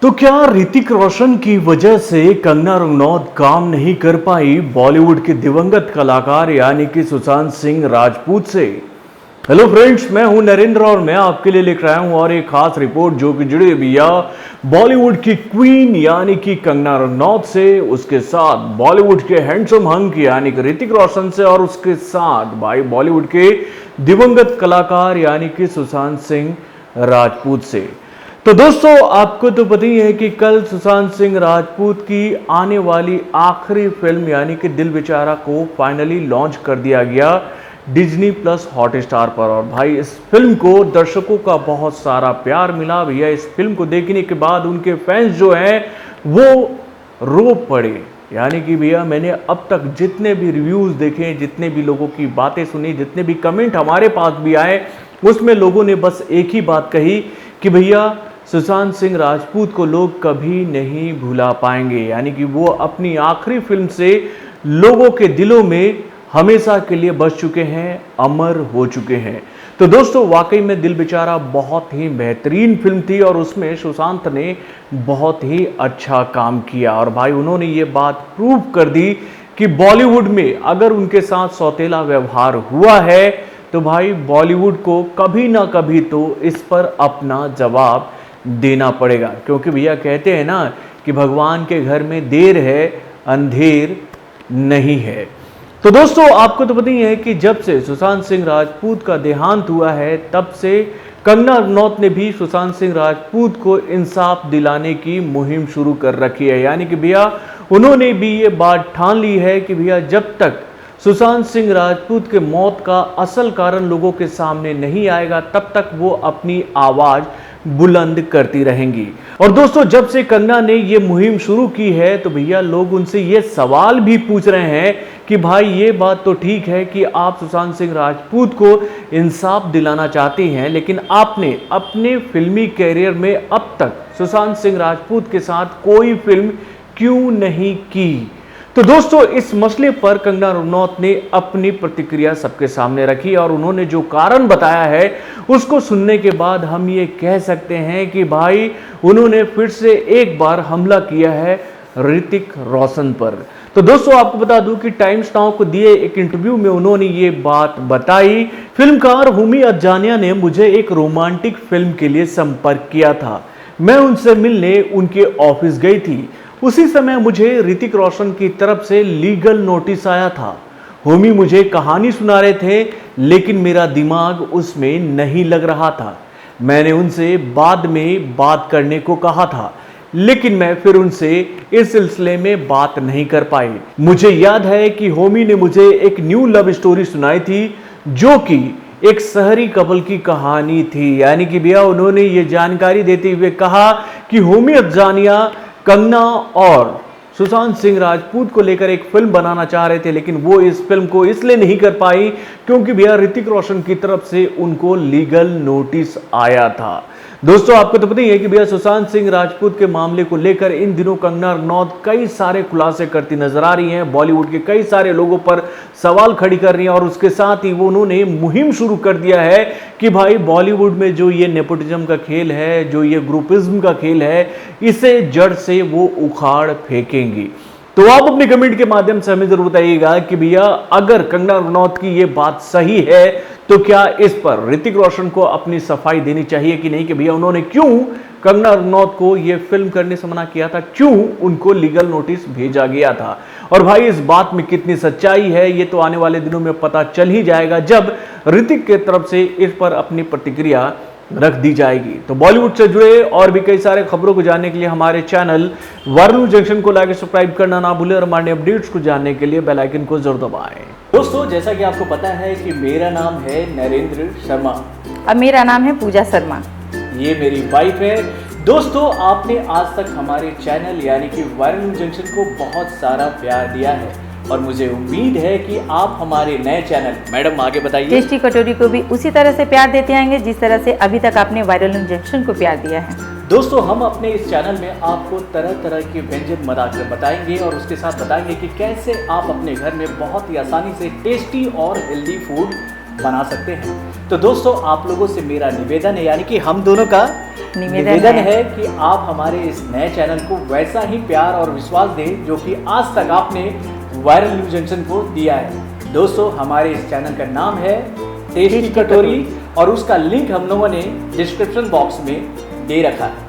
तो क्या ऋतिक रोशन की वजह से कंगना रनौत काम नहीं कर पाई बॉलीवुड के दिवंगत कलाकार यानी कि सुशांत सिंह राजपूत से? हेलो फ्रेंड्स, मैं हूं नरेंद्र और मैं आपके लिए लेकर आया हूं और एक खास रिपोर्ट जो कि जुड़ी हुई है बॉलीवुड की क्वीन यानी कि कंगना रनौत से, उसके साथ बॉलीवुड के हैंडसम हंक यानी कि ऋतिक रोशन से और उसके साथ भाई बॉलीवुड के दिवंगत कलाकार यानी कि सुशांत सिंह राजपूत से। तो दोस्तों, आपको तो पता ही है कि कल सुशांत सिंह राजपूत की आने वाली आखिरी फिल्म यानी कि दिल बेचारा को फाइनली लॉन्च कर दिया गया डिज्नी प्लस हॉटस्टार पर। और भाई इस फिल्म को दर्शकों का बहुत सारा प्यार मिला भैया। इस फिल्म को देखने के बाद उनके फैंस जो हैं वो रो पड़े। यानी कि भैया मैंने अब तक जितने भी रिव्यूज देखे, जितने भी लोगों की बातें सुनी, जितने भी कमेंट हमारे पास भी आए, उसमें लोगों ने बस एक ही बात कही कि भैया सुशांत सिंह राजपूत को लोग कभी नहीं भुला पाएंगे। यानी कि वो अपनी आखिरी फिल्म से लोगों के दिलों में हमेशा के लिए बस चुके हैं, अमर हो चुके हैं। तो दोस्तों, वाकई में दिल बेचारा बहुत ही बेहतरीन फिल्म थी और उसमें सुशांत ने बहुत ही अच्छा काम किया। और भाई उन्होंने ये बात प्रूव कर दी कि बॉलीवुड में अगर उनके साथ सौतेला व्यवहार हुआ है तो भाई बॉलीवुड को कभी ना कभी तो इस पर अपना जवाब देना पड़ेगा। क्योंकि भैया कहते हैं ना कि भगवान के घर में देर है, अंधेर नहीं है। तो दोस्तों, आपको तो पता ही है कि जब से सुशांत सिंह राजपूत का देहांत हुआ है तब से कंगना रनौत ने भी सुशांत सिंह राजपूत को इंसाफ दिलाने की मुहिम शुरू कर रखी है। यानी कि भैया उन्होंने भी ये बात ठान ली है कि भैया जब तक सुशांत सिंह राजपूत के मौत का असल कारण लोगों के सामने नहीं आएगा तब तक वो अपनी आवाज बुलंद करती रहेंगी। और दोस्तों, जब से कंगना ने ये मुहिम शुरू की है तो भैया लोग उनसे ये सवाल भी पूछ रहे हैं कि भाई ये बात तो ठीक है कि आप सुशांत सिंह राजपूत को इंसाफ दिलाना चाहते हैं, लेकिन आपने अपने फिल्मी कैरियर में अब तक सुशांत सिंह राजपूत के साथ कोई फिल्म क्यों नहीं की? तो दोस्तों, इस मसले पर कंगना रनौत ने अपनी प्रतिक्रिया सबके सामने रखी और उन्होंने जो कारण बताया है उसको सुनने के बाद हम ये कह सकते हैं कि भाई उन्होंने फिर से एक बार हमला किया है ऋतिक रोशन पर। तो दोस्तों, आपको बता दूं कि टाइम्स नाउ को दिए एक इंटरव्यू में उन्होंने ये बात बताई। फिल्मकार हुमी अजानिया ने मुझे एक रोमांटिक फिल्म के लिए संपर्क किया था। मैं उनसे मिलने उनके ऑफिस गई थी। उसी समय मुझे ऋतिक रोशन की तरफ से लीगल नोटिस आया था। होमी मुझे कहानी सुना रहे थे लेकिन मेरा दिमाग उसमें नहीं लग रहा था। मैंने उनसे बाद में बात करने को कहा था लेकिन मैं फिर उनसे इस सिलसिले में बात नहीं कर पाई। मुझे याद है कि होमी ने मुझे एक न्यू लव स्टोरी सुनाई थी जो कि एक शहरी कपल की कहानी थी। यानी कि भैया उन्होंने ये जानकारी देते हुए कहा कि होमी अफजानिया कंगना और सुशांत सिंह राजपूत को लेकर एक फिल्म बनाना चाह रहे थे, लेकिन वो इस फिल्म को इसलिए नहीं कर पाई क्योंकि भैया ऋतिक रोशन की तरफ से उनको लीगल नोटिस आया था। दोस्तों, आपको तो पता ही है कि भैया सुशांत सिंह राजपूत के मामले को लेकर इन दिनों कंगना रनौत कई सारे खुलासे करती नजर आ रही हैं। बॉलीवुड के कई सारे लोगों पर सवाल खड़ी कर रही हैं और उसके साथ ही वो उन्होंने मुहिम शुरू कर दिया है कि भाई बॉलीवुड में जो ये नेपोटिज्म का खेल है, जो ये ग्रुपिज्म का खेल है, इसे जड़ से वो उखाड़ फेंकेंगी। तो आप अपने कमेंट के माध्यम से हमें जरूर बताइएगा कि भैया अगर कंगना रनौत की ये बात सही है तो क्या इस पर ऋतिक रोशन को अपनी सफाई देनी चाहिए कि नहीं, कि भैया उन्होंने क्यों कंगना रनौत को ये फिल्म करने से मना किया था, क्यों उनको लीगल नोटिस भेजा गया था। और भाई इस बात में कितनी सच्चाई है ये तो आने वाले दिनों में पता चल ही जाएगा जब ऋतिक के तरफ से इस पर अपनी प्रतिक्रिया रख दी जाएगी। तो बॉलीवुड से जुड़े और भी कई सारे खबरों को जानने के लिए हमारे चैनल वायरल जंक्शन को लाइक सब्सक्राइब करना ना भूलें और हमारे अपडेट्स को जानने के लिए बेल आइकन को जरूर दबाएं। दोस्तों, जैसा कि आपको पता है कि मेरा नाम है नरेंद्र शर्मा और मेरा नाम है पूजा शर्मा। ये मेरी वाइफ है। दोस्तों, आपने आज तक हमारे चैनल यानी कि वायरल जंक्शन को बहुत सारा प्यार दिया है और मुझे उम्मीद है कि आप हमारे नए चैनल, मैडम आगे बताइए, टेस्टी कटोरी को भी उसी तरह से प्यार देते आएंगे जिस तरह से अभी तक आपने वायरल जंक्शन को प्यार दिया है। दोस्तों, हम अपने इस चैनल में आपको तरह तरह के व्यंजन बनाकर बताएंगे और उसके साथ बताएंगे कि कैसे आप अपने घर में बहुत ही आसानी से टेस्टी और हेल्दी फूड बना सकते हैं। तो दोस्तों, आप लोगों से मेरा निवेदन है यानी कि हम दोनों का निवेदन है कि आप हमारे इस नए चैनल को वैसा ही प्यार और विश्वास दें जो कि आज तक आपने वायरल न्यूज जंक्शन को दिया है। दोस्तों, हमारे इस चैनल का नाम है टेस्टी कटोरी और उसका लिंक हम लोगों ने डिस्क्रिप्शन बॉक्स में दे रखा है।